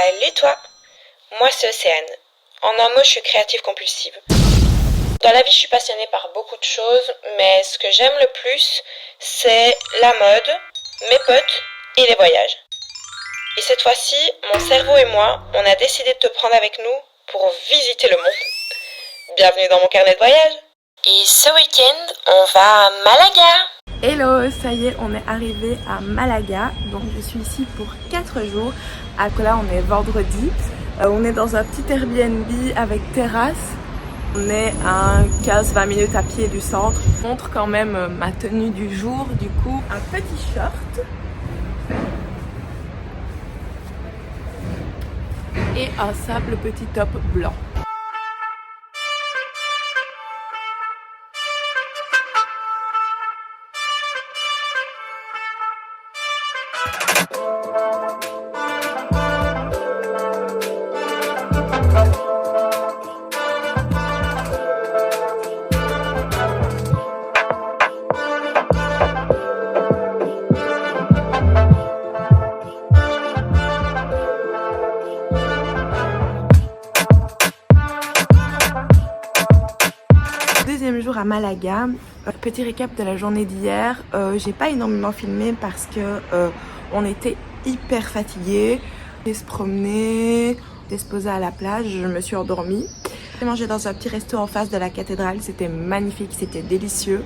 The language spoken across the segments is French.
Salut toi! Moi c'est Océane. En un mot, je suis créative compulsive. Dans la vie, je suis passionnée par beaucoup de choses, mais ce que j'aime le plus, c'est la mode, mes potes et les voyages. Et cette fois-ci, mon cerveau et moi, on a décidé de te prendre avec nous pour visiter le monde. Bienvenue dans mon carnet de voyage. Et ce week-end, on va à Malaga. Hello, ça y est, on est arrivé à Malaga. Donc je suis ici pour 4 jours. Là, on est vendredi. On est dans un petit Airbnb avec terrasse. On est à 15-20 minutes à pied du centre. Je montre quand même ma tenue du jour. Du coup, un petit short et un simple petit top blanc. Deuxième jour à Malaga. Petit récap de la journée d'hier. J'ai pas énormément filmé parce que on était hyper fatigués. On se promener, on s'est posé à la plage, je me suis endormie. J'ai mangé dans un petit resto en face de la cathédrale, c'était magnifique, c'était délicieux.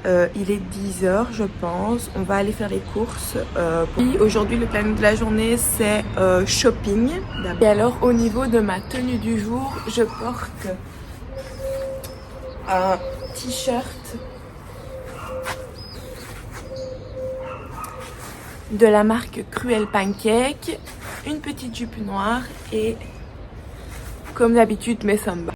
Il est 10h je pense, on va aller faire les courses. Aujourd'hui le planning de la journée c'est shopping. Et alors au niveau de ma tenue du jour, je porte un t-shirt de la marque Cruel Pancake, une petite jupe noire et comme d'habitude mes samba.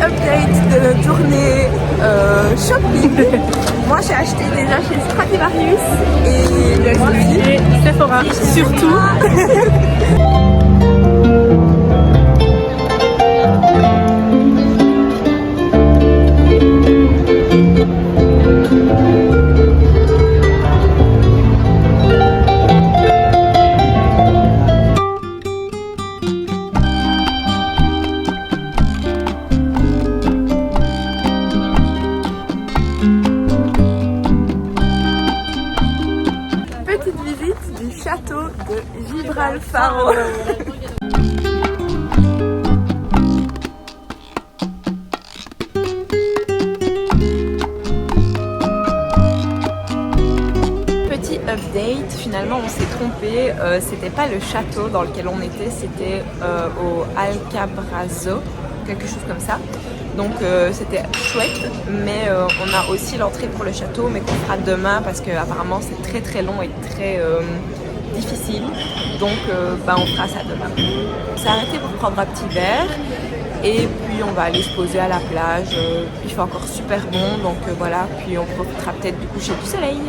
Update de notre journée shopping. Moi j'ai acheté déjà chez Stradivarius et Sephora surtout. Château de Gibralfaro. Petit update, finalement on s'est trompé, c'était pas le château dans lequel on était, c'était au Alcabrazo, quelque chose comme ça. Donc c'était chouette, mais on a aussi l'entrée pour le château, mais qu'on fera demain parce que apparemment c'est très très long et très difficile. Donc on fera ça demain. On s'est arrêté pour prendre un petit verre et puis on va aller se poser à la plage. Il fait encore super bon, donc voilà. Puis on profitera peut-être du coucher du soleil.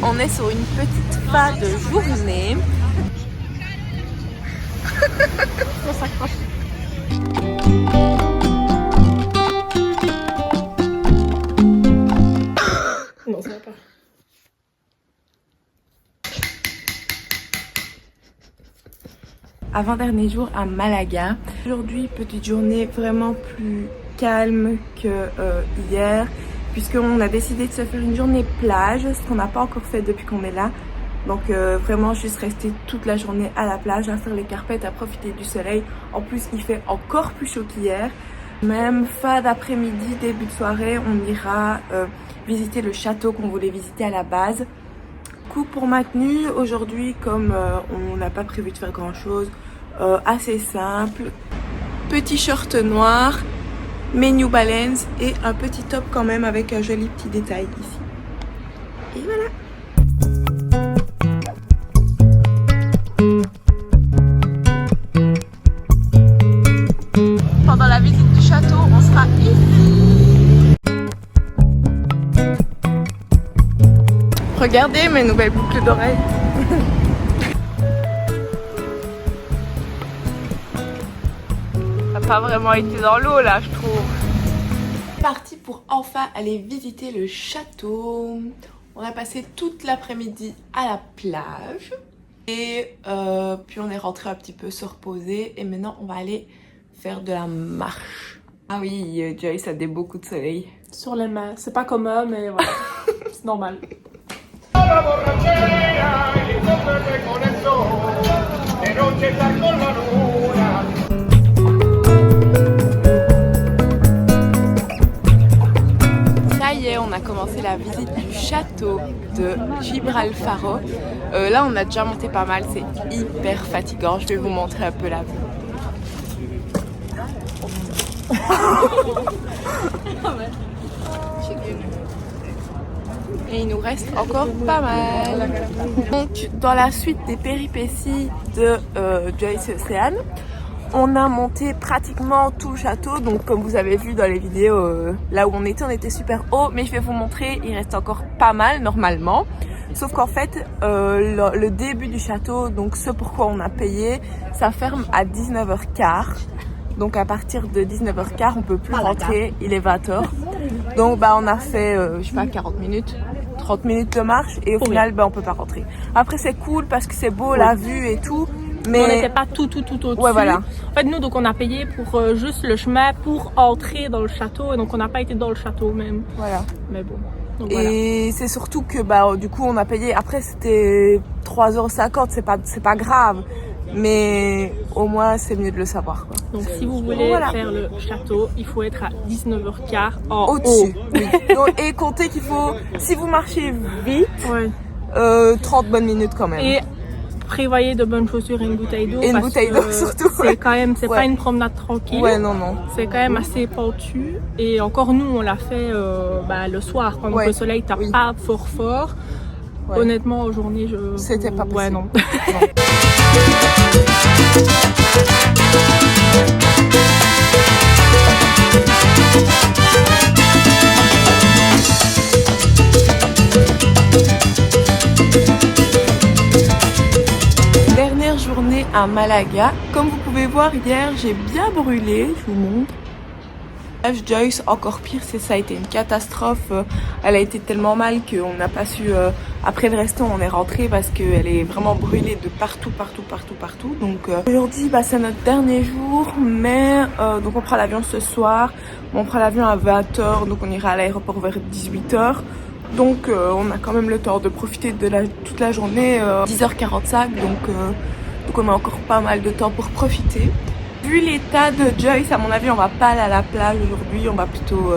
On est sur une petite fin de journée. On s'accroche. Non, ça va pas. Avant-dernier jour à Malaga. Aujourd'hui, petite journée vraiment plus calme que hier. Puisqu'on a décidé de se faire une journée plage, ce qu'on n'a pas encore fait depuis qu'on est là. Donc vraiment juste rester toute la journée à la plage, à faire les carpettes, à profiter du soleil. En plus il fait encore plus chaud qu'hier. Même fin d'après-midi, début de soirée, on ira visiter le château qu'on voulait visiter à la base. Coup pour ma tenue, aujourd'hui comme on n'a pas prévu de faire grand chose, assez simple. Petit short noir. Mes New Balance et un petit top quand même avec un joli petit détail ici. Et voilà. Pendant la visite du château, on sera ici. Regardez mes nouvelles boucles d'oreilles. Ça n'a pas vraiment été dans l'eau là, je trouve. Parti pour enfin aller visiter le château. On a passé toute l'après-midi à la plage. Et puis on est rentré un petit peu se reposer. Et maintenant on va aller faire de la marche. Ah oui, Joyce a des beaux coups de soleil. Sur les mains, c'est pas comme eux, mais voilà, c'est normal. Ça y est, on a commencé la visite du château de Gibralfaro. Là, on a déjà monté pas mal, c'est hyper fatigant. Je vais vous montrer un peu la vue. Et il nous reste encore pas mal. Donc dans la suite des péripéties de Joyce et Océane, on a monté pratiquement tout le château. Donc comme vous avez vu dans les vidéos, là où on était super haut. Mais je vais vous montrer, il reste encore pas mal normalement. Sauf qu'en fait, le début du château, donc ce pourquoi on a payé, ça ferme à 19h15. Donc à partir de 19h15, on peut plus rentrer, il est 20h. Donc bah on a fait, je sais pas, 40 minutes, 30 minutes de marche et au final bah on peut pas rentrer. Après c'est cool parce que c'est beau la vue et tout. Mais on n'était pas tout au-dessus. Ouais, voilà. En fait nous donc on a payé pour juste le chemin pour entrer dans le château et donc on n'a pas été dans le château même. Voilà. Mais bon. Donc, et voilà. C'est surtout que bah du coup on a payé, après c'était 3,50 €, c'est pas grave. Mais au moins c'est mieux de le savoir quoi. Donc si vous voulez faire le château, il faut être à 19h15 en au-dessus. haut. Oui. Donc, et comptez qu'il faut, si vous marchez vite, 30 bonnes minutes quand même. Et prévoyez de bonnes chaussures et une bouteille d'eau. Et une bouteille d'eau surtout. C'est quand même, c'est pas une promenade tranquille. Ouais, non, non. C'est quand même assez pentu. Et encore nous, on l'a fait le soir, pendant que le soleil tape pas fort. Ouais. Honnêtement, aux journées, c'était pas possible. Ouais, non. Dernière journée à Malaga. Comme vous pouvez voir, hier, j'ai bien brûlé. Je vous montre. Joyce, encore pire, ça a été une catastrophe. Elle a été tellement mal qu'on n'a pas su. Après le resto, on est rentré parce qu'elle est vraiment brûlée de partout. Donc aujourd'hui, bah, c'est notre dernier jour, mais donc on prend l'avion ce soir. On prend l'avion à 20h, donc on ira à l'aéroport vers 18h. Donc on a quand même le temps de profiter de toute la journée. 10h45, donc on a encore pas mal de temps pour profiter. Vu l'état de Joyce, à mon avis, on va pas aller à la plage aujourd'hui. On va plutôt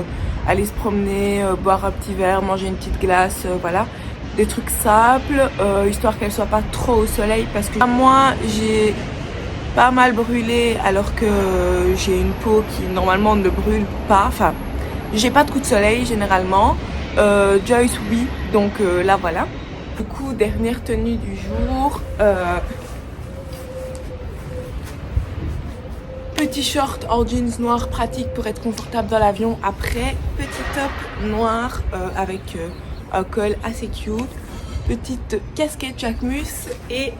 aller se promener, boire un petit verre, manger une petite glace, voilà. Des trucs simples, histoire qu'elle soit pas trop au soleil. Parce que moi, j'ai pas mal brûlé alors que j'ai une peau qui normalement ne brûle pas. Enfin, j'ai pas de coup de soleil généralement. Joyce, oui. Donc là, voilà. Du coup, dernière tenue du jour. Petit short en jeans noir pratique pour être confortable dans l'avion. Après, petit top noir avec un col assez cute. Petite casquette Jacquemus et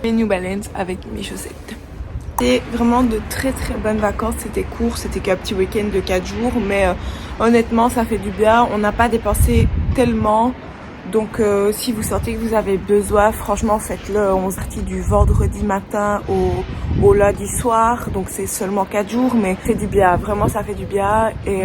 mes New Balance avec mes chaussettes. C'était vraiment de très bonnes vacances. C'était court, c'était qu'un petit week-end de 4 jours. Mais honnêtement, ça fait du bien. On n'a pas dépensé tellement. Donc si vous sentez que vous avez besoin, franchement faites-le. On est parti du vendredi matin au lundi soir, donc c'est seulement 4 jours, mais c'est du bien, vraiment ça fait du bien. Et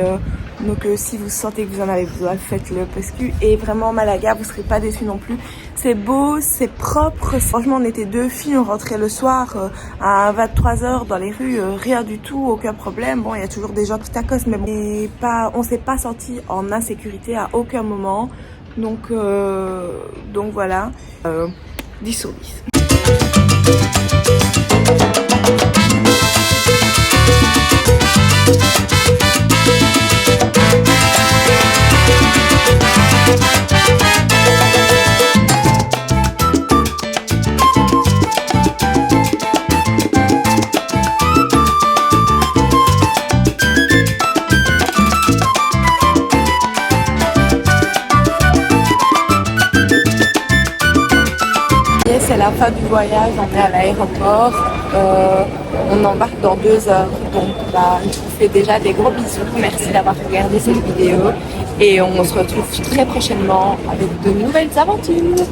donc si vous sentez que vous en avez besoin, faites-le, parce que et vraiment Malaga, vous serez pas déçus non plus. C'est beau, c'est propre. Franchement, on était 2 filles, on rentrait le soir à 23h dans les rues, rien du tout, aucun problème. Bon, il y a toujours des gens qui t'accostent, mais bon, on s'est pas senti en insécurité à aucun moment. Donc voilà, 10 sur 10. la fin du voyage, on est à l'aéroport. On embarque dans 2 heures. Donc je vous fais déjà des gros bisous. Merci d'avoir regardé cette vidéo. Et on se retrouve très prochainement avec de nouvelles aventures.